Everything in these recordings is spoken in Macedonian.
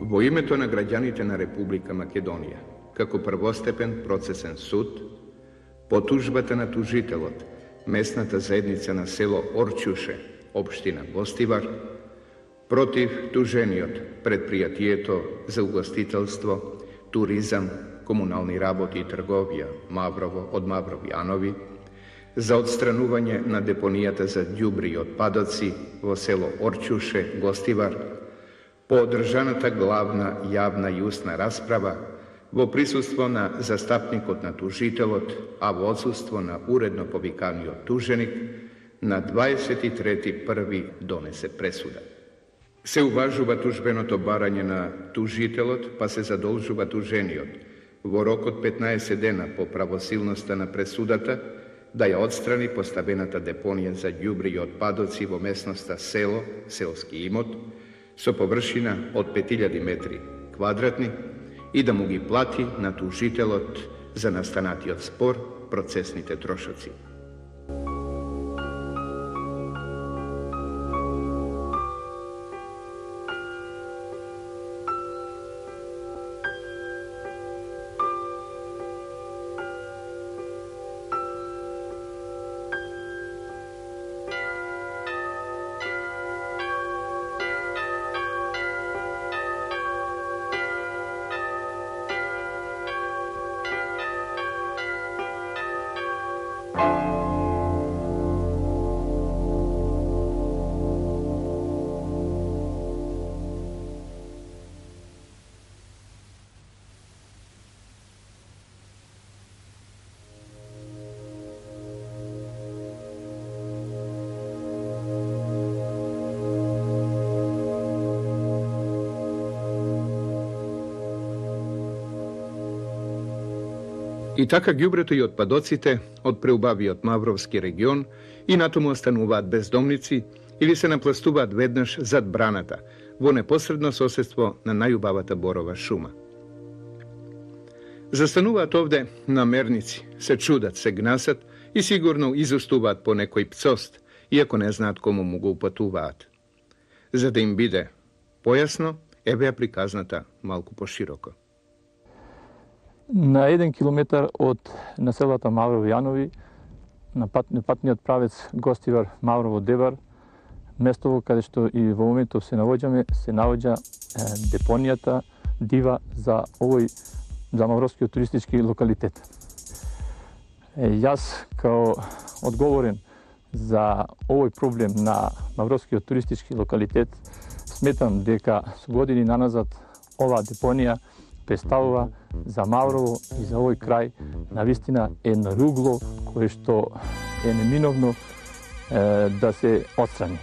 Во името на граѓаните на Република Македонија, како првостепен процесен суд, по тужбата на тужителот, местната заедница на село Орчуше, општина Гостивар, против тужениот предпријатието за угостителство, туризам, комунални работи и трговија Маврово од Мавров Јанови, за отстранување на депонијата за ѓубри и отпадоци во село Орчуше, Гостивар, по одржаната главна јавна и устна расправа во присуство на застапникот на тужителот, а во отсуство на уредно повиканиот туженик, на 23.1. донесе пресуда. Се уважува тужбеното барање на тужителот, па се задолжува тужениот во рок од 15 дена по правосилноста на пресудата да ја отстрани поставената депонија за ѓубри и отпадоци во местноста село, селски имот, со површина од 5000 метри квадратни и да му ги плати на тужителот за настанатиот спор процесните трошоци. И така ѓубрето и отпадоците од преубавиот Мавровски регион и натаму остануваат бездомници или се напластуваат веднаш зад браната, во непосредно соседство на најубавата борова шума. Застануваат овде намерници, се чудат, се гнасат и сигурно изустуваат по некој пцост, иако не знаат кому му го упатуваат. За да им биде појасно, еве ја приказната малку пошироко. На 1 километар од населбата Мавров Јанови, на патниот правец Гостивар Маврово Дебар, местово каде што и во моментов се наоѓа депонијата Дива за Мавровскиот туристички локалитет. Јас као одговорен за овој проблем на Мавровскиот туристички локалитет сметам дека со години наназад оваа депонија представува за Маврово и за овој крај навистина едно ругло кое што е неминовно да се отстрани.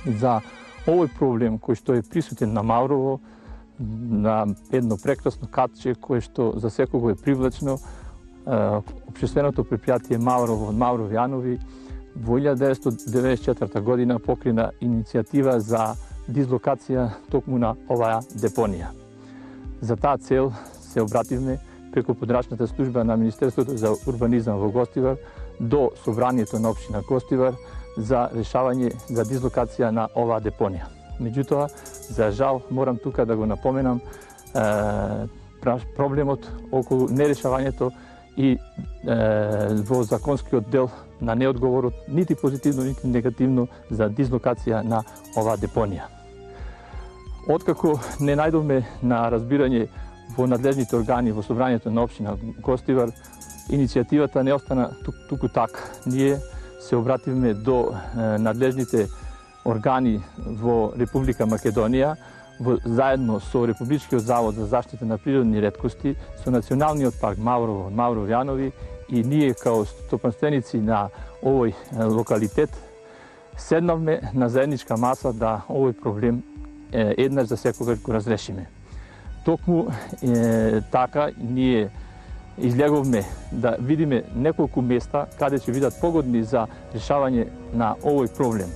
За овој проблем кој што е присутен на Маврово, на едно прекрасно катче кое што за секого е привлечно, општественото предпријатие Маврово од Мавров Јанови во 1994 година покрена иницијатива за дислокација токму на оваа депонија. За таа цел се обративме преку подрачната служба на Министерството за урбанизам во Гостивар до Собранието на општина Гостивар за решавање за дислокација на оваа депонија. Меѓутоа, за жал, морам тука да го напоменам проблемот околу нерешавањето и во законскиот дел на неодговорот, нити позитивно, нити негативно, за дислокација на оваа депонија. Откако не најдовме на разбирање во надлежните органи во Собранието на општина Гостивар, иницијативата не остана туку така. Ние се обративме до надлежните органи во Република Македонија, заедно со Републичкиот завод за заштита на природни реткости, со Националниот парк Маврово, Мавров Јанови и ние као стопанственици на овој локалитет седнавме на заедничка маса да овој проблем еднаш за секогаш го разрешиме. Токму така ние излеговме да видиме неколку места каде ќе бидат погодни за решавање на овој проблем.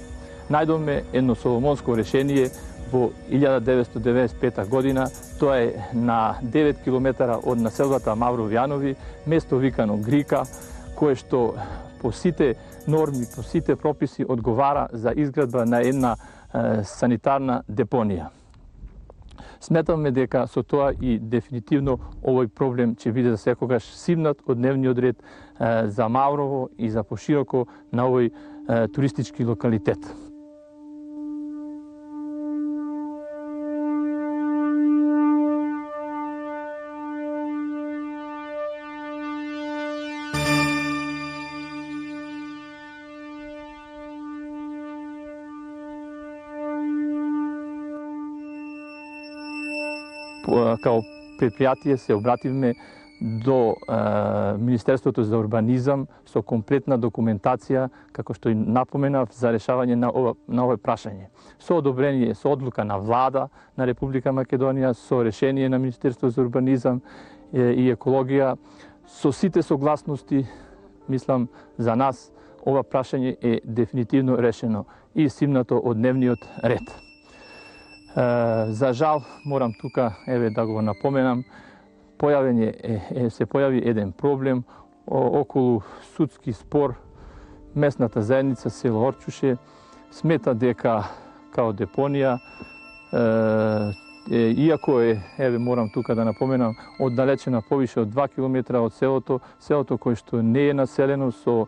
Најдовме едно соломонско решение во 1995 година, тоа е на 9 километара од населбата Мавров Јанови, место викано Грика, кое што по сите норми, по сите прописи одговара за изградба на една санитарна депонија. Сметаме дека со тоа и дефинитивно овој проблем ќе биде за секогаш симнат од дневниот ред за Маврово и за пошироко на овој туристички локалитет. Као предпријатие се обративме до Министерството за урбанизам со комплетна документација, како што и напоменав, за решавање на овој прашање. Со одобрение, со одлука на влада на Република Македонија, со решение на Министерството за урбанизам и екологија, со сите согласности, мислам, за нас ова прашање е дефинитивно решено и симнато од дневниот ред. За жал, морам тука да го напоменам, се појави еден проблем околу судски спор. Местната заедница село Орчуше смета дека као депонија, иако морам тука да напоменам, оддалечена повише од 2 километра од селото кој што не е населено со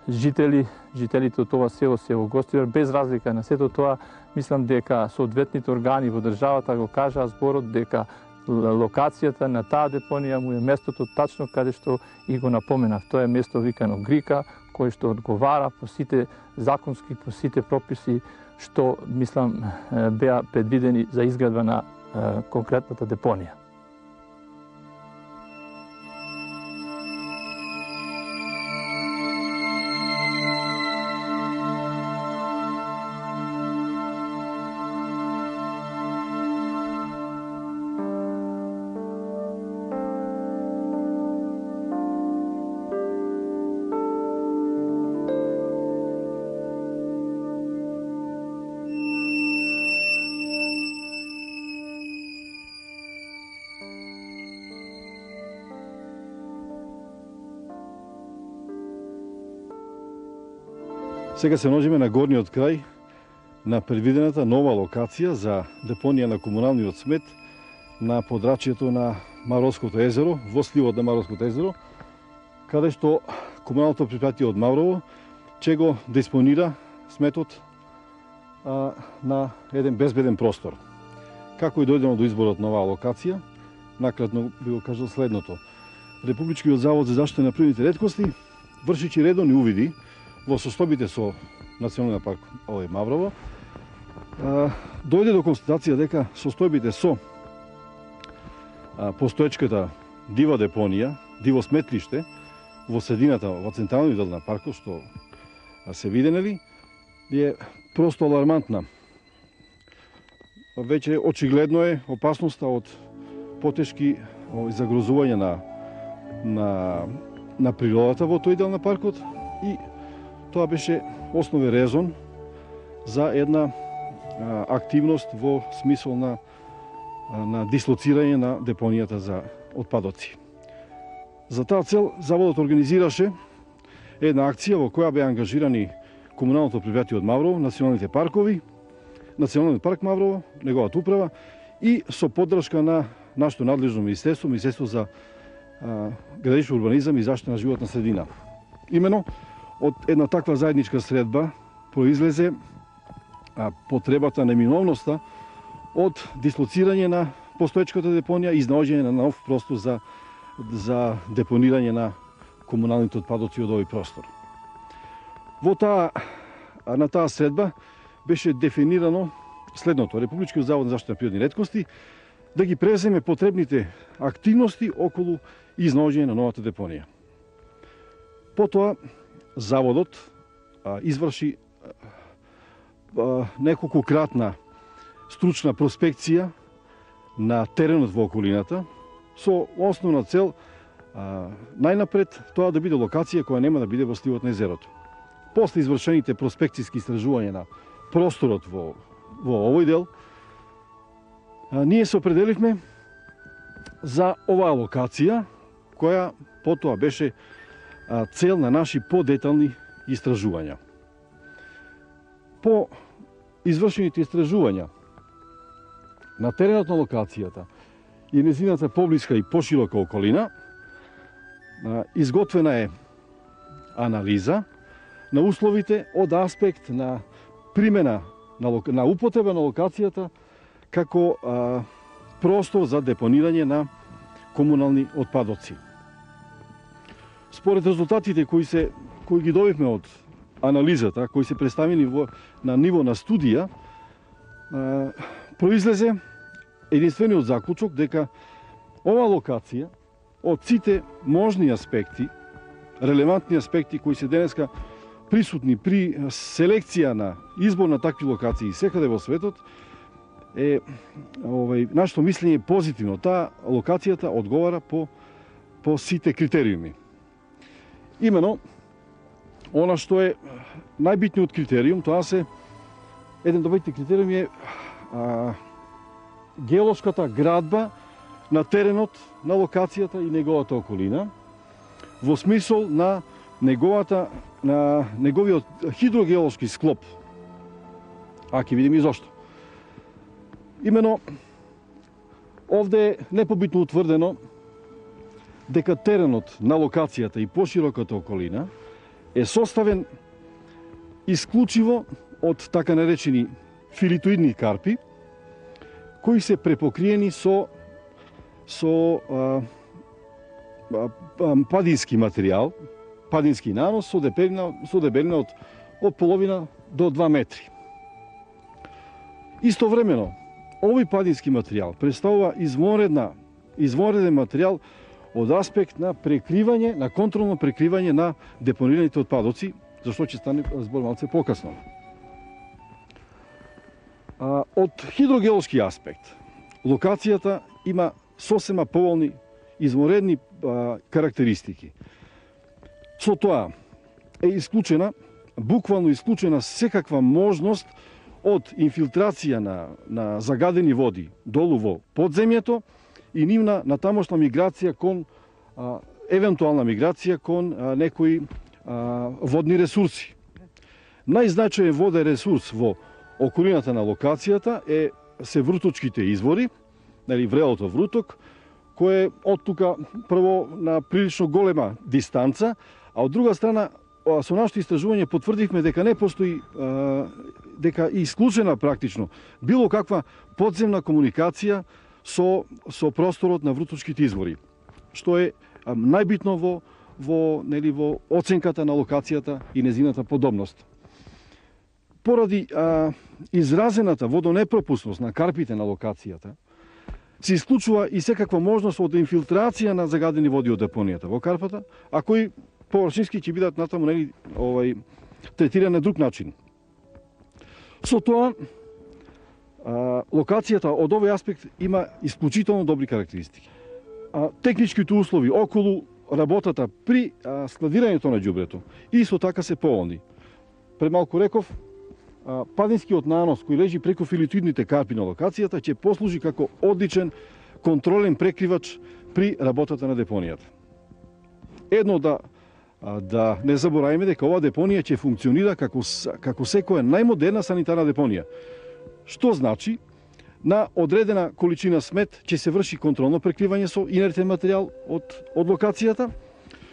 жителите од ова село се огостилар, без разлика на сето тоа, мислам дека соодветните органи во државата го кажаа зборот дека локацијата на таа депонија му е местото тачно каде што и го напоменав. Тоа е место викано Грика, кој што одговара по сите законски, по сите прописи што, мислам, беа предвидени за изградба на конкретната депонија. Сега се наоѓаме на горниот крај на предвидената нова локација за депонија на комуналниот смет на подрачјето на Мавровското езеро, во сливот на Мавровското езеро, каде што комуналното предпријатие од Маврово ќе го диспонира сметот на еден безбеден простор. Како и дојдено до изборот на оваа локација, накратно би го кажал следното. Републичкиот завод за заштита на природните реткости, вршичи редовни увиди во состојбите со Националниот парк Маврово, дојде до констатација дека состојбите со постоечката дива депонија, диво сметлиште во средината, во централниот дел на паркот, што се виденели, е просто алармантна. Веќе очигледно е опасноста од потешки загрозување на природата во тој дел на паркот и тоа беше основен резон за една активност во смисол на дислоцирање на депонијата за отпадоци. За таа цел заводот организираше една акција во која беа ангажирани комуналното предпријатие од Маврово, националните паркови, Националниот парк Маврово, неговата управа и со поддршка на нашето надлежно министерство, Министерство за градично урбанизам и заштита на животна средина. Имено од една таква заедничка средба произлезе потребата, неминовноста од дислоцирање на постоечката депонија и изнаоѓање на нов простор за депонирање на комуналните отпадоци од овој простор. На таа средба беше дефинирано следното. Републичкиот завод за заштита на природни реткости да ги преземе потребните активности околу изнаоѓање на новата депонија. Потоа заводот изврши неколкократна стручна проспекција на теренот во околината со основна цел најнапред тоа да биде локација која нема да биде во сливот на езерото. После извршените проспекцијски истражувања на просторот во овој дел, ние се определивме за оваа локација која потоа беше цел на наши подетални истражувања. По извршените истражувања на теренот на локацијата и незината поблиска и поширока околина, изготвена е анализа на условите од аспект на примена на употреба на локацијата како простор за депонирање на комунални отпадоци. Според резултатите кои ги добивме од анализата, кои се представени на ниво на студија, произлезе единствениот заклучок дека ова локација од сите можни аспекти, релевантни аспекти кои се денеска присутни при селекција на избор на такви локации секаде во светот, нашето мислење е позитивно. Таа локацијата одговара по сите критериуми. Имено, она што е најбитниот критериум, еден од битните критериуми е геолошката градба на теренот на локацијата и неговата околина, во смисол на неговиот хидрогеолошки склоп. А ќе видиме и зошто. Имено, овде е непобитно утврдено дека теренот на локацијата и пошироката околина е составен исклучиво од така наречени филитоидни карпи, кои се препокриени со падински материјал, падински нанос со дебелина од половина до 2 метри. Истовремено, овој падински материјал представува извонреден материјал од аспект на прекривање, на контролно прекривање на депонираните отпадоци, за што ќе стане збор малце покасно. Од хидрогеолошки аспект, локацијата има сосема поволни извонредни карактеристики. Со тоа е буквално исклучена секаква можност од инфилтрација на загадени води долу во подземјето и нивна натамошна миграција кон евентуална миграција кон некои водни ресурси. Најзначаен воден ресурс во околината на локацијата се вруточките извори, врелото вруток, кој е од тука прво на прилично голема дистанца, а од друга страна со нашите истражување потврдивме дека не постои, дека е исклучена практично било каква подземна комуникација со просторот на вруточките извори, што е најбитно во оценката на локацијата и незината подобност. Поради изразената водонепропусност на карпите на локацијата, се исклучува и секаква можност од инфилтрација на загадени води од депонијата во карпата, а кои површински ќе бидат натаму третирани на друг начин. Со тоа, локацијата од овој аспект има исклучително добри карактеристики. Техничките услови околу работата при складирањето на ѓубрето исто така се поволни. Премалку реков, падинскиот нанос кој лежи преку филитоидните карпи на локацијата ќе послужи како одличен контролен прекривач при работата на депонијата. Едно да не забораваме дека ова депонија ќе функционира како секоја најмодерна санитарна депонија. Што значи, на одредена количина смет ќе се врши контролно прекривање со инертен материјал од локацијата.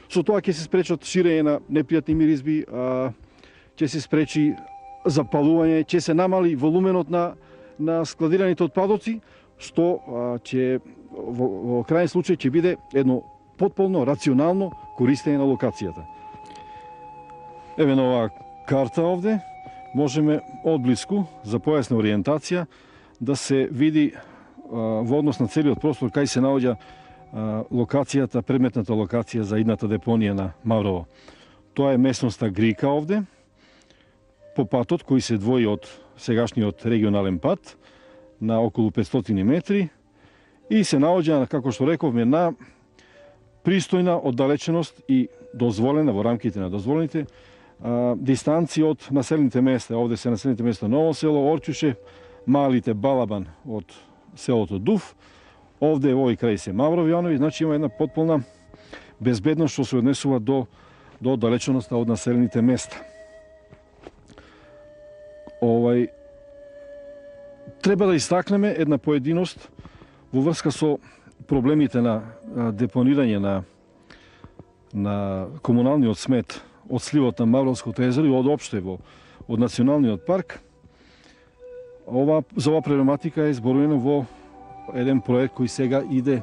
Со тоа ќе се спречат ширење на непријатни миризби, ќе се спречи запалување, ќе се намали волуменот на складираните отпадоци, што ќе во крајен случај ќе биде едно потполно рационално користење на локацијата. Еве на оваа карта овде можеме одблиску за појасна ориентација да се види во однос на целиот простор кај се наоѓа локацијата, предметната локација за идната депонија на Маврово. Тоа е местноста Грика овде, по патот кој се двои од сегашниот регионален пат на околу 500 метри и се наоѓа, како што рековме, на пристојна оддалеченост и дозволена во рамките на дозволените дистанции од населените места. Овде се населените места Ново село, Орчуше, малите Балабан од селото Дув, овде во овој крај се Маврово Јанови, значи има една потполна безбедност што се однесува до оддалеченоста од населените места. Треба да истакнеме една поединост во врска со проблемите на депонирање на комуналниот смет од сливот на Мавровското езеро и од опште од националниот парк. За ова проблематика е изборувано во еден проект кој сега иде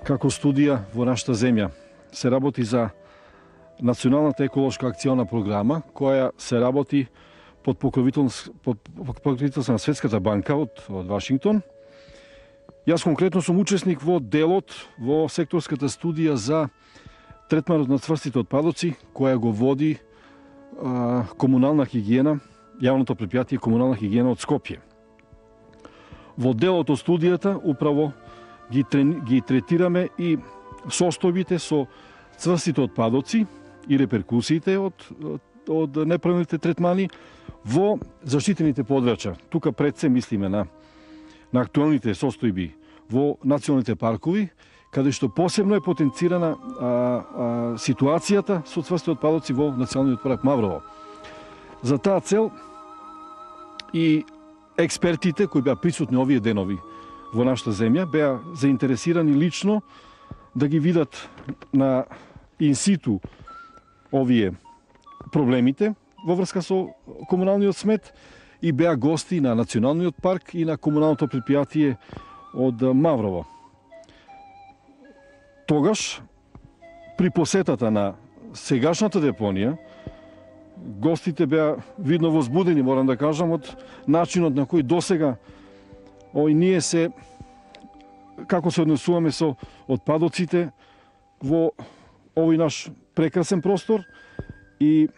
како студија во нашата земја. Се работи за Националната еколошка акциона програма, која се работи под покровителство на Светската банка од Вашингтон. Јас конкретно сум учесник во делот, во секторската студија за третманот на цврстите отпадоци, која го води комунална хигиена, јавното предпријатие комунална хигиена од Скопје. Во делот од студијата управо ги третираме и состојбите со цврстите отпадоци и реперкусиите од неправилните третмани во заштитените подрачја. Тука пред се мислиме на актуелните состојби во националните паркови, каде што посебно е потенцирана ситуацијата со цврсти отпадоци во Националниот парк Маврово. За таа цел и експертите кои беа присутни овие денови во нашата земја беа заинтересирани лично да ги видат на инситу овие проблемите во врска со комуналниот смет и беа гости на Националниот парк и на комуналното предпријатие од Маврово. Тогаш, при посетата на сегашната депонија, гостите беа видно возбудени, морам да кажам, од начинот на кој досега ние како се однесуваме со отпадоците во овој наш прекрасен простор и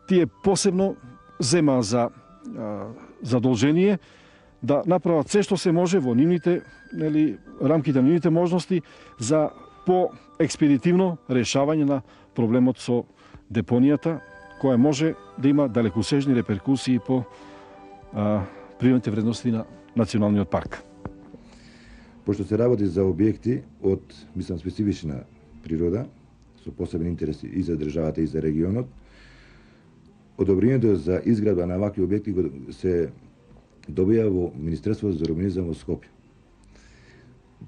тие посебно зема за задолжение да направат се што се може во нивните рамките на нивните можности за по-експедитивно решавање на проблемот со депонијата, која може да има далекосежни реперкусии по природните вредности на Националниот парк. Пошто се работи за објекти од, мислам, специфична природа, со посебен интерес и за државата и за регионот, одобрението за изградба на вакви објекти се добија во Министерството за урбанизам во Скопје.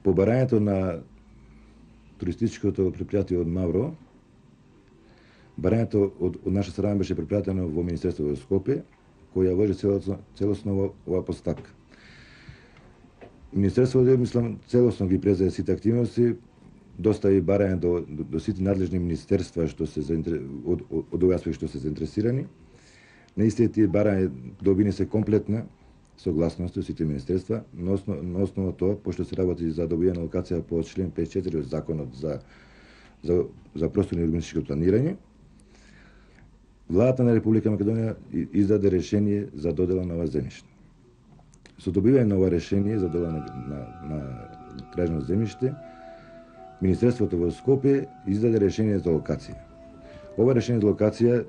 По барањето на туристичкото предпријатие од Мавро, барањето од наша страна беше препратено во Министерството во Скопје, која води целосно ова постапка. Министерството, мислам, целосно ги презеде сите активности, достави барање до сите надлежни министерства што се од овој аспект што се заинтересирани. На истите тие барање добини се комплетна согласност од сите министерства, на основа тоа, пошто се работи за добијана локација по член 54 од Законот за просторно и урбанистичко планирање, Владата на Република Македонија издаде решение за додела на ова земјиште. Со добивање на ова решение за додела на тражно земјиште, Министерството во Скопје издаде решение за локација. Ова решение за локација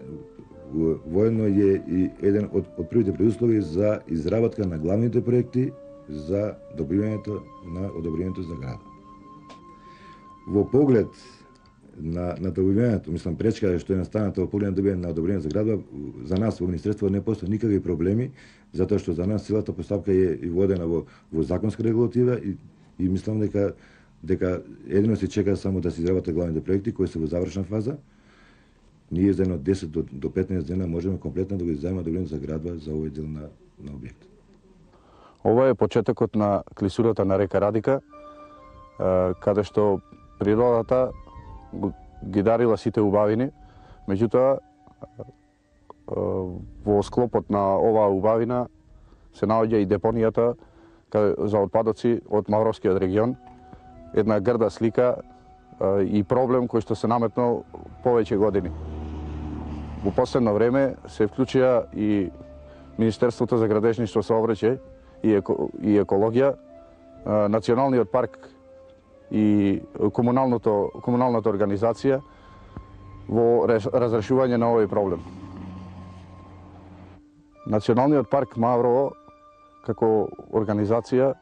воедно е и еден од првите предуслови за изработка на главните проекти за добивањето на одобрението за град. Во поглед на добивањето, мислам, пречка што е настаната во поглед на добивање на одобрение за градба, за нас во Министерството не постои никакви проблеми, затоа што за нас целата постапка е и водена во законска регулатива и мислам дека едино се чека само да се изработат главните проекти кои се во завршна фаза. Ние за едно 10 до 15 дена можеме комплетно да го издајаме одобрение за градба за овој дел на објект. Ова е почетокот на клисурата на река Радика, каде што природата ги дарила сите убавини, меѓутоа во склопот на оваа убавина се наоѓа и депонијата за отпадоци од Мавровскиот регион, една грда слика и проблем кој што се наметнал повеќе години. Во последно време се вклучија и Министерството за градежништво, сообраќај и екологија, Националниот парк и комуналната организација во разрешување на овој проблем. Националниот парк Маврово како организација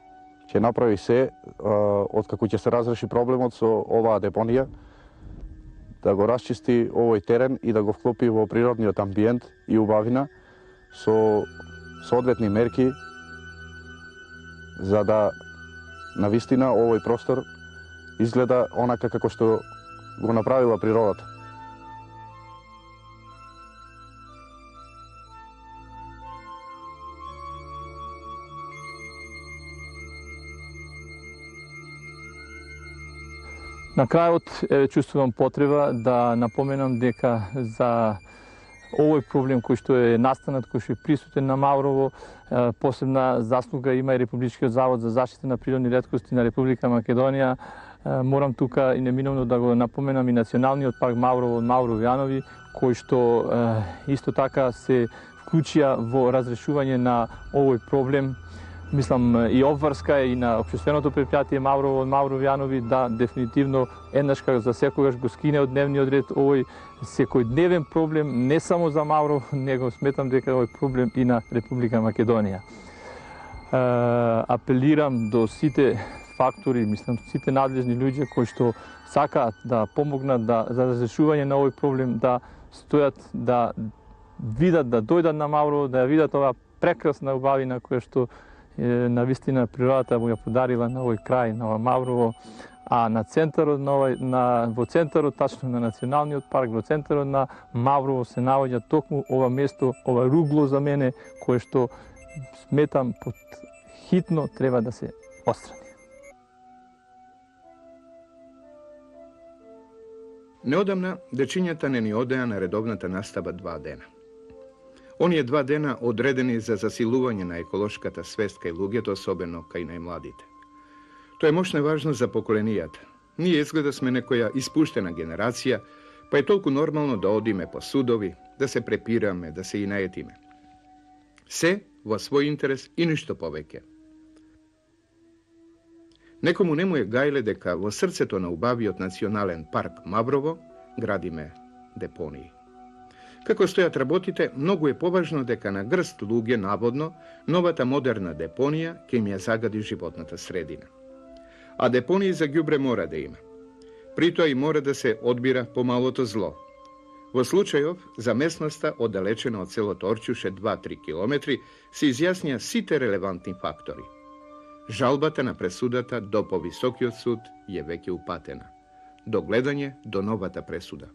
ќе направи се откако ќе се разреши проблемот со оваа депонија, да го расчисти овој терен и да го вклопи во природниот амбиент и убавина со соодветни мерки за да навистина овој простор изгледа онака како што го направила природата. На крајот чувствувам потреба да напоменам дека за овој проблем кој што е настанат, кој што е присутен на Маврово, посебна заслуга има и Републичкиот завод за заштита на природни реткости на Република Македонија. Морам тука и неминовно да го напоменам и Националниот парк Маврово од Мавро Јанови, кој што исто така се вклучија во разрешување на овој проблем. Мислам и обврска и на општественото предпријатие Маврово од Мавро Јанови да дефинитивно еднаш за секогаш го скине од дневниот ред овој секојдневен проблем не само за Маврово, него сметам дека овој проблем и на Република Македонија. Апелирам до сите фактори, мислам сите надлежни луѓе кои што сакаат да помогнат за разрешување на овој проблем, да стојат, да видат, да дојдат на Маврово, да ја видат оваа прекрасна убавина која што навистина природата му ја подарила на овој крај, на ова Маврово, а на центарот во центарот тачно на Националниот парк, во центарот на Маврово се наоѓа токму ова место, ова ругло за мене, кое што сметам под хитно треба да се отстрани. Неодамна дечињата не ни одеа на редовната настава 2 дена. Оние 2 дена одредени за засилување на еколошката свест кај луѓето, особено кај најмладите. Тоа е мощна важност за поколенијата. Ние изгледа сме некоја испуштена генерација, па е толку нормално да одиме по судови, да се препираме, да се и наетиме. Се во свој интерес и ништо повеќе. Некому не му е гајле дека во срцето на убавиот национален парк Маврово градиме депонии. Како стојат работите, многу е поважно дека на грст луѓе наводно новата модерна депонија ќе им ја загади животната средина. А депонии за ѓубре мора да има. При тоа и мора да се одбира помалото зло. Во случајов, за местноста оддалечена од селото Орчуше 2-3 километри се изјаснија сите релевантни фактори. Жалбата на пресудата до повисокиот суд е веќе упатена. До гледање до новата пресуда.